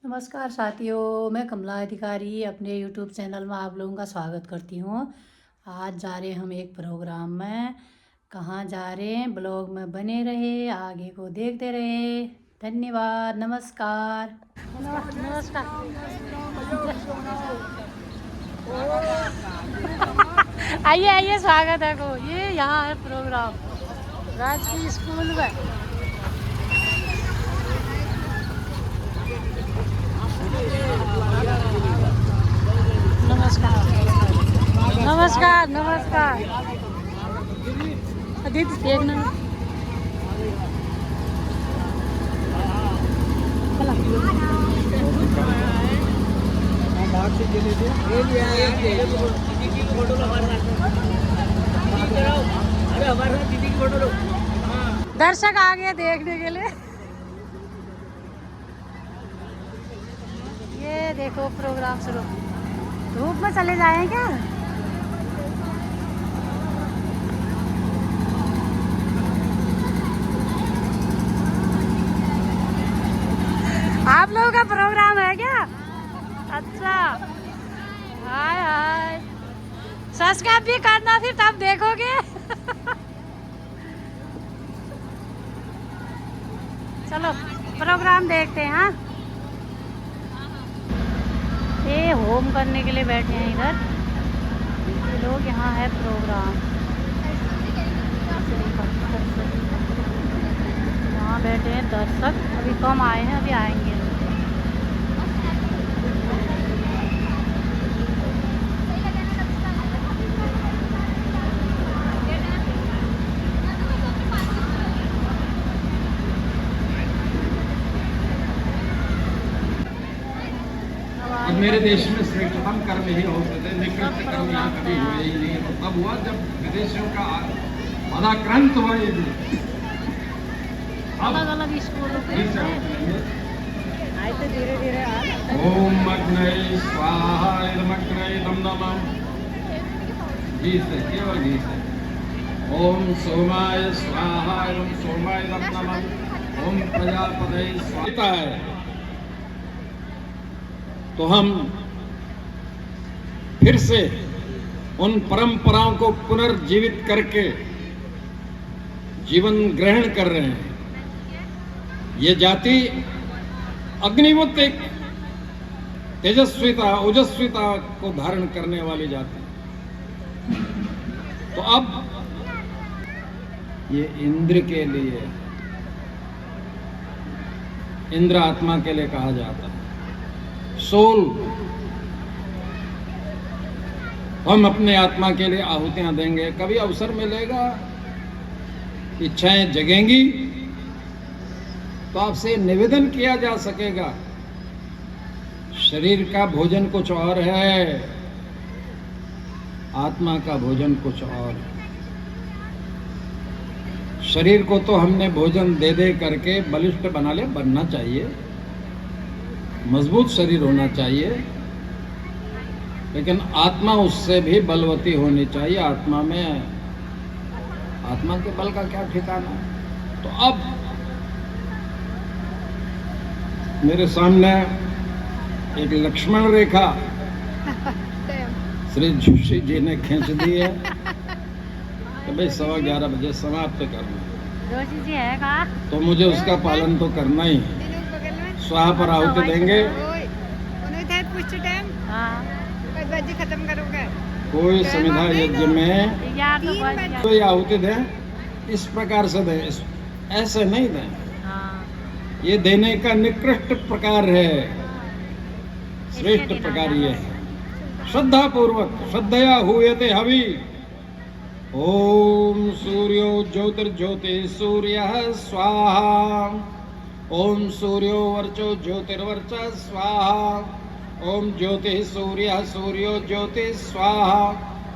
नमस्कार साथियों, मैं कमला अधिकारी अपने यूट्यूब चैनल में आप लोगों का स्वागत करती हूँ। आज जा रहे हम एक प्रोग्राम में। कहाँ जा रहे हैं, ब्लॉग में बने रहे, आगे को देखते रहे। धन्यवाद। नमस्कार। नमस्कार। आइए आइए, स्वागत है को। ये यहाँ है प्रोग्राम राजकीय स्कूल में। नमस्कार नमस्कार नमस्कार। दीदी देखना दर्शक आ गए देखने के लिए। ये देखो प्रोग्राम शुरू। धूप में चले जाएं क्या? आप लोगों का प्रोग्राम है क्या? अच्छा, हाय हाय। सब्सक्राइब भी करना, फिर तब देखोगे। चलो प्रोग्राम देखते हैं। हाँ, ये होम करने के लिए बैठे हैं इधर ये लोग। यहाँ है प्रोग्राम, यहाँ बैठे हैं दर्शक। अभी कम आए हैं, अभी आएंगे। और मेरे देश में श्रेष्ठतम कर्म ही होते थे, निकृष्ट कर्म यहाँ कभी हुए ही नहीं। तो तब हुआ जब विदेशियों का पदाक्रांत हुआ। ये अलग अलग स्कूलों पे आए तो धीरे धीरे ओम अग्नये स्वाहा इदमग्नये दम नमः। घी से, केवल घी से। ओम सोमाय स्वाहा इदम सोमाय दम नमः। ओम प्रजापतये स्वाहा है। तो हम फिर से उन परंपराओं को पुनर्जीवित करके जीवन ग्रहण कर रहे हैं। ये जाति अग्निवत एक तेजस्विता, ओजस्विता को धारण करने वाली जाति। तो अब ये इंद्र के लिए, इंद्र आत्मा के लिए कहा जाता है, सोल। हम अपने आत्मा के लिए आहुतियां देंगे। कभी अवसर मिलेगा, इच्छाएं जगेंगी, तो आपसे निवेदन किया जा सकेगा। शरीर का भोजन कुछ और है, आत्मा का भोजन कुछ और है। शरीर को तो हमने भोजन दे दे करके बलिष्ठ बना लिया, बनना चाहिए, मजबूत शरीर होना चाहिए, लेकिन आत्मा उससे भी बलवती होनी चाहिए। आत्मा में, आत्मा के बल का क्या ठिकाना है। तो अब मेरे सामने एक लक्ष्मण रेखा श्री जोशी जी ने खींच दी है कि भाई 11:15 बजे समाप्त करना। जोशी जी है कहाँ? तो मुझे उसका पालन तो करना ही है। स्वाहा पर आहुति देंगे। खत्म करोगे कोई समिधा यज्ञ में कोई आहुति दें, इस प्रकार से दें, ऐसे नहीं दें। ये देने का निकृष्ट प्रकार है, श्रेष्ठ प्रकार ये है। श्रद्धा पूर्वक, श्रद्धया हुयते हवि। ओम सूर्यो ज्योतिर्ज्योति सूर्यः स्वाहा। ओम सूर्यो वर्चो ज्योतिर्वर्च स्वाहा। ओम ज्योति सूर्यः सूर्यो ज्योति स्वाहा।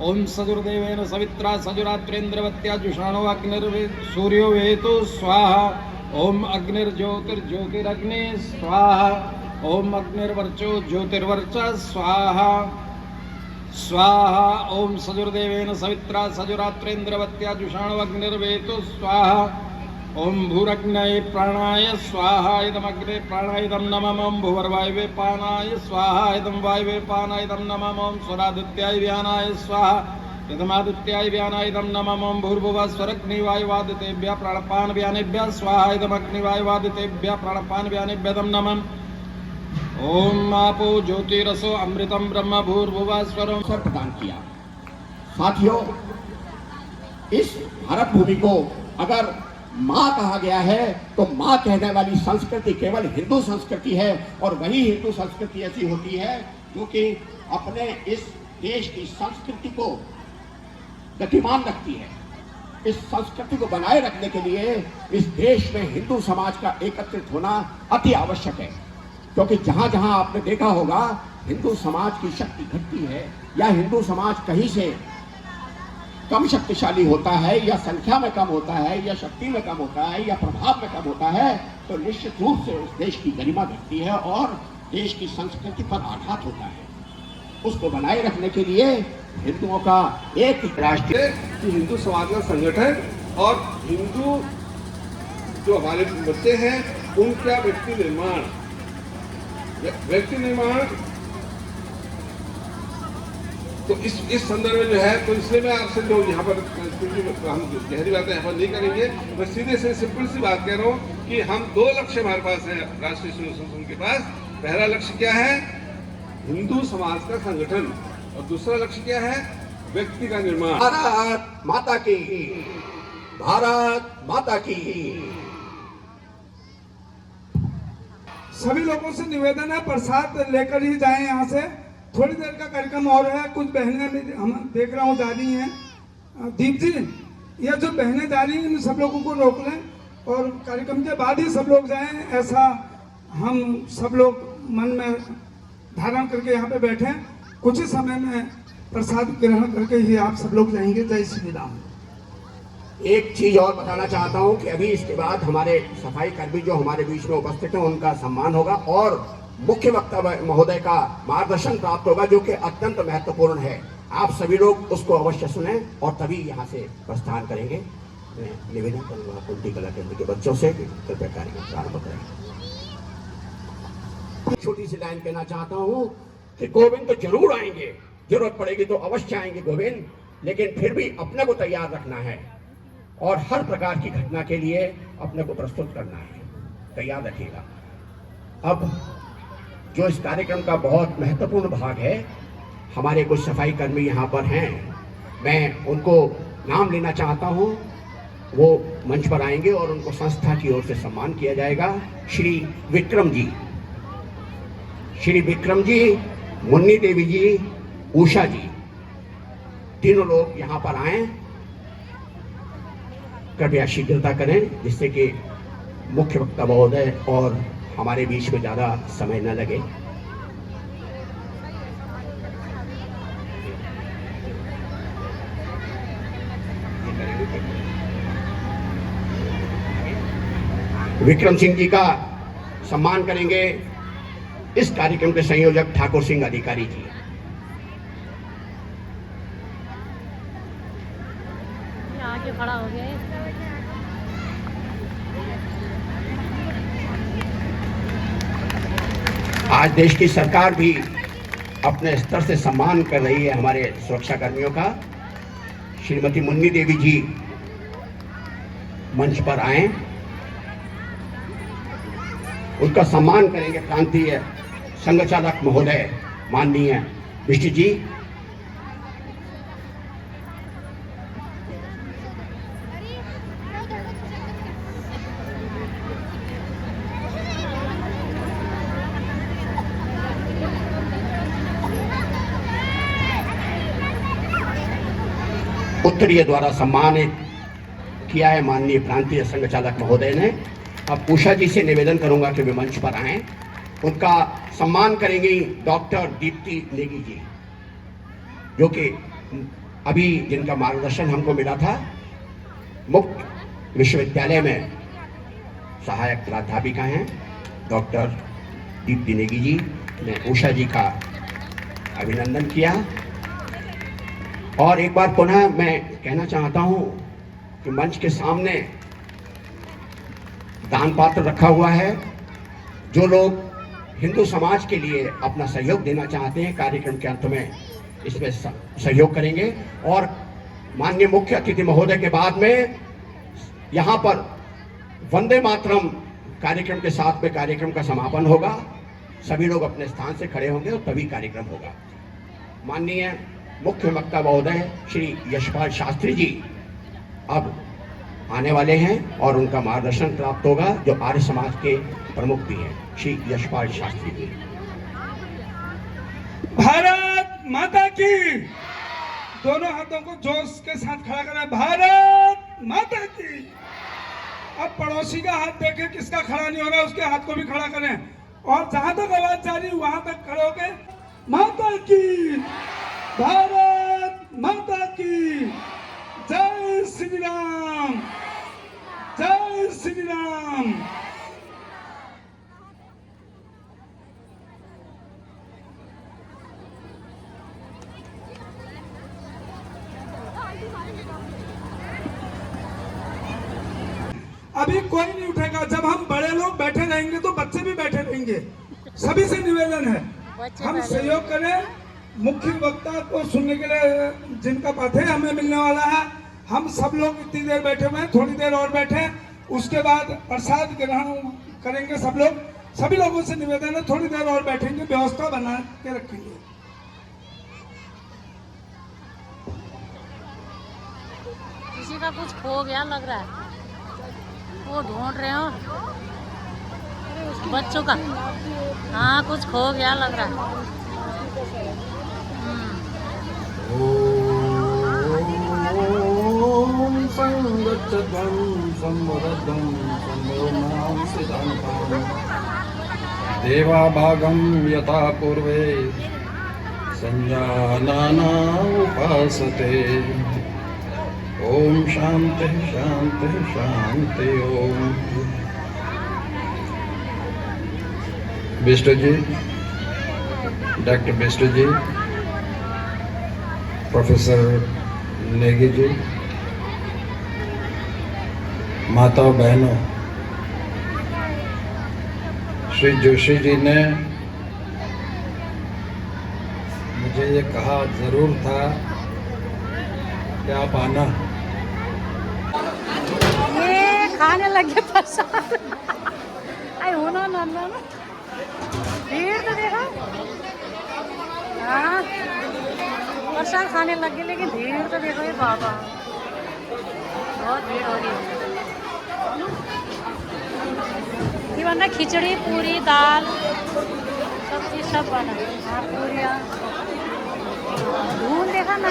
ओम सजुर्देवेन सवित्रा सजुरात्रेन्द्रवत्या जुषाणो अग्निर्वे सूर्यो वेतो स्वाहा। ओम अग्निर्ज्योतिर्ज्योतिरग्नि स्वाहा। ओम अग्निर्वर्चो ज्योतिर्वर्च स्वाहा स्वाहा। ओम सजुर्देवेन सवित्रा सजुरात्रेन्द्रवत्या जुषाणो अग्निर्वेतो स्वाहा। ओम भूरग्नये प्राणाय स्वाहा इदमग्ने प्राणाय इदं नमः ओम भूर्वायवे पानाय स्वाहा इदं वायवे पानाय इदं नमः ओम स्वरादित्याय व्यानाय स्वाहा इदमादित्याय व्यानाय इदं नमः ओम भूर्भुवः स्वरग्निवायुवादितेभ्यः प्राणपान व्यानेभ्यः स्वाहा इदमग्निवायुवादितेभ्यः प्राणपान व्यानेभ्यः इदं नमः ओम आपो ज्योतिरसो अमृतम ब्रह्म भूर्भुवः स्वरम प्रदान किया। साथियों, इस भारत भूमि को अगर माँ कहा गया है तो माँ कहने वाली संस्कृति केवल हिंदू संस्कृति है, और वही हिंदू संस्कृति ऐसी होती है जो कि अपने इस देश की संस्कृति को गतिमान रखती है। इस संस्कृति को बनाए रखने के लिए इस देश में हिंदू समाज का एकत्रित होना अति आवश्यक है, क्योंकि जहां जहां आपने देखा होगा हिंदू समाज की शक्ति घटती है या हिंदू समाज कहीं से कम शक्तिशाली होता है या संख्या में कम होता है या शक्ति में कम होता है या प्रभाव में कम होता है, तो निश्चित रूप से उस देश की गरिमा घटती है और देश की संस्कृति पर आघात होता है। उसको बनाए रखने के लिए हिंदुओं का एक राष्ट्रीय हिंदू समाज का संगठन और हिंदू जो हमारे बच्चे हैं उनका व्यक्ति निर्माण तो इस संदर्भ में जो है, तो इसलिए मैं आपसे जो यहाँ पर हम गहरी बातें यहाँ पर नहीं करेंगे, मैं सीधे से सिंपल सी बात कह रहा हूँ कि हम दो लक्ष्य हमारे पास है राष्ट्रीय स्वयं संगठन के पास। पहला लक्ष्य क्या है? हिंदू समाज का संगठन, और दूसरा लक्ष्य क्या है? व्यक्ति का निर्माण। भारत माता की, भारत माता की। सभी लोगों से निवेदन है प्रसाद लेकर ही जाएं यहाँ से। थोड़ी देर का कार्यक्रम और है, कुछ बहनें भी हम देख रहा हूँ जा रही हैं। दीप जी, ये जो बहनें जा रही हैं इन सब लोगों को रोक लें और कार्यक्रम के बाद ही सब लोग जाएं, ऐसा हम सब लोग मन में धारण करके यहाँ पे बैठे। कुछ ही समय में प्रसाद ग्रहण करके ही आप सब लोग जाएंगे। जय श्री राम। एक चीज और बताना चाहता हूं कि अभी इसके बाद हमारे सफाई कर्मी जो हमारे बीच में उपस्थित हैं उनका सम्मान होगा और मुख्य वक्ता महोदय का मार्गदर्शन प्राप्त होगा, जो कि अत्यंत महत्वपूर्ण है। आप सभी लोग उसको अवश्य सुने और तभी यहाँ से प्रस्थान करेंगे। मैं निवेदन करूंगा कुंती कला केंद्र के बच्चों से कि कृपया कार्यक्रम प्रारंभ करें। छोटी सी लाइन कहना चाहता हूँ कि गोविंद तो जरूर आएंगे, जरूरत पड़ेगी तो अवश्य आएंगे गोविंद, लेकिन फिर भी अपने को तैयार रखना है और हर प्रकार की घटना के लिए अपने को प्रस्तुत करना है। तैयार रखिएगा। अब जो इस कार्यक्रम का बहुत महत्वपूर्ण भाग है, हमारे कुछ सफाई कर्मी यहाँ पर हैं, मैं उनको नाम लेना चाहता हूँ। वो मंच पर आएंगे और उनको संस्था की ओर से सम्मान किया जाएगा। श्री विक्रम जी, मुन्नी देवी जी, उषा जी, तीनों लोग यहाँ पर आए। कृपया शीघ्रता करें जिससे कि मुख्य वक्ता महोदय और हमारे बीच में ज्यादा समय न लगे। विक्रम सिंह जी का सम्मान करेंगे इस कार्यक्रम के संयोजक ठाकुर सिंह अधिकारी जी। आगे खड़ा हो गया है। आज देश की सरकार भी अपने स्तर से सम्मान कर रही है हमारे सुरक्षा कर्मियों का। श्रीमती मुन्नी देवी जी मंच पर आए, उनका सम्मान करेंगे प्रांतीय संघ चालक महोदय माननीय विष्टि जी। उत्तरीय द्वारा सम्मानित किया है माननीय प्रांतीय संघ चालक महोदय ने। अब उषा जी से निवेदन करूंगा कि वे मंच पर आएं। उनका सम्मान करेंगी डॉक्टर दीप्ति नेगी जी, जो कि अभी जिनका मार्गदर्शन हमको मिला था। मुक्त विश्वविद्यालय में सहायक प्राध्यापिका हैं डॉक्टर दीप्ति नेगी जी ने उषा जी का अभिनंदन किया। और एक बार पुनः मैं कहना चाहता हूं कि मंच के सामने दान पात्र रखा हुआ है। जो लोग हिंदू समाज के लिए अपना सहयोग देना चाहते हैं कार्यक्रम के अंत में इसमें सहयोग करेंगे। और माननीय मुख्य अतिथि महोदय के बाद में यहाँ पर वंदे मातरम कार्यक्रम के साथ में कार्यक्रम का समापन होगा। सभी लोग अपने स्थान से खड़े होंगे और तभी कार्यक्रम होगा। माननीय मुख्य वक्ता महोदय श्री यशपाल शास्त्री जी अब आने वाले हैं और उनका मार्गदर्शन प्राप्त होगा, जो आर्य समाज के प्रमुख भी हैं, श्री यशपाल शास्त्री जी। भारत माता की, दोनों हाथों को जोश के साथ खड़ा करें। भारत माता की। अब पड़ोसी का हाथ देखें, किसका खड़ा नहीं हो रहा उसके हाथ को भी खड़ा करें, और जहां तक आवाज जा रही वहां तक खड़े होके माता की, भारत माता की, जय श्री राम, जय श्री राम। अभी कोई नहीं उठेगा। जब हम बड़े लोग बैठे रहेंगे तो बच्चे भी बैठे रहेंगे। सभी से निवेदन है हम सहयोग करें। मुख्य वक्ता को सुनने के लिए जिनका पाथे हमें मिलने वाला है, हम सब लोग इतनी देर बैठे हुए हैं, थोड़ी देर और बैठे, उसके बाद प्रसाद ग्रहण करेंगे सब लोग। सभी लोगों से निवेदन है थोड़ी देर और बैठेंगे, व्यवस्था बना के रखेंगे। किसी का कुछ खो गया लग रहा है, वो ढूंढ रहे हो बच्चों का। हाँ कुछ खो गया लग रहा है। ओम संगच्छध्वं संवरद्धं संभोमां सिद्धान्तां देवाभागं यथा पूर्वे संजानाना उपासते। ओम शांति शांति शांति। ओम बिष्ट जी, डॉक्टर बिष्ट जी, प्रोफेसर नेगी जी, माताओं बहनों, श्री जोशी जी ने मुझे ये कहा जरूर था कि आप आना। ये खाने लगे प्रसाद। आई हो ना भीड़ तो देखो। हाँ प्रसाद खाने लगे, लेकिन भीड़ तो देखो ये बाबा, बहुत भीड़ हो रही है। ये बना खिचड़ी, पूरी, दाल, सब्जी सब बना। हाँ पूरियाँ, धूम देखा ना।